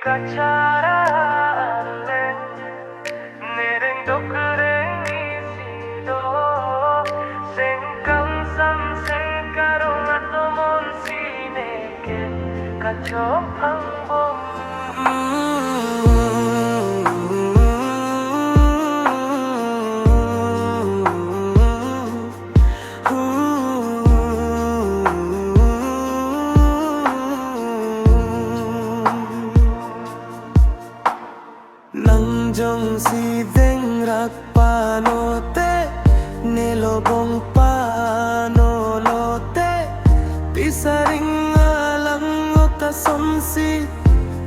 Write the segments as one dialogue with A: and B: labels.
A: kacararle nereng dokering isido sengkang sam sengkarong atomon sineke kacopang bom.
B: Nangjong si deng rak panote nelobong panolote pisaring alang ota somsi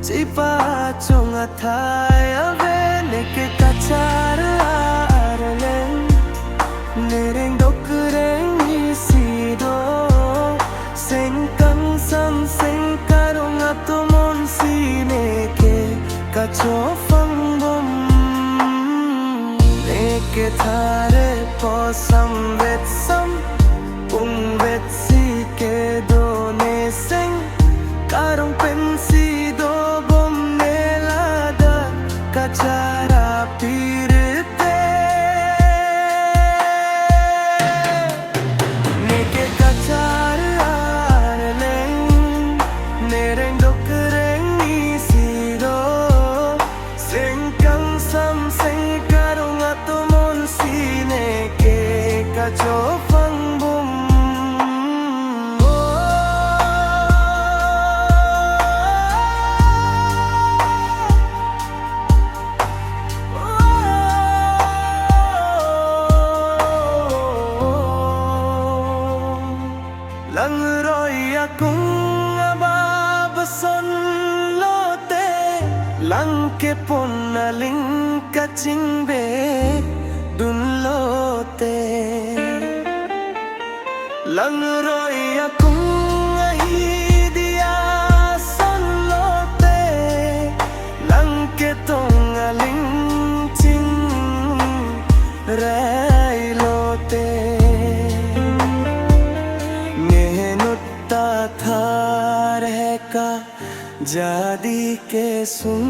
B: cipa chong athai ave neke kachar arlen nereng dokreng isido sengkang sam sengkarong atomon sineke kachofang ke thare posam vetsam pung vetsi ke done seng karong pensi do bom nelada kachara pirte neke kachar arleng nereng dokreng isido sengkang sam seng karong atom sineke kachofang bum. Lang roi akong ababason lote lang ke ponaling kachingbe dun lote lang roi akong ahidia son lote lang ke tong aling ching rai lote ngenutta thar hai ka jadi ke sun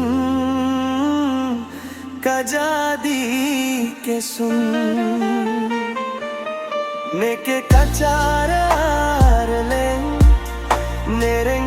B: kajadi ke sun neke kachar arlen nereng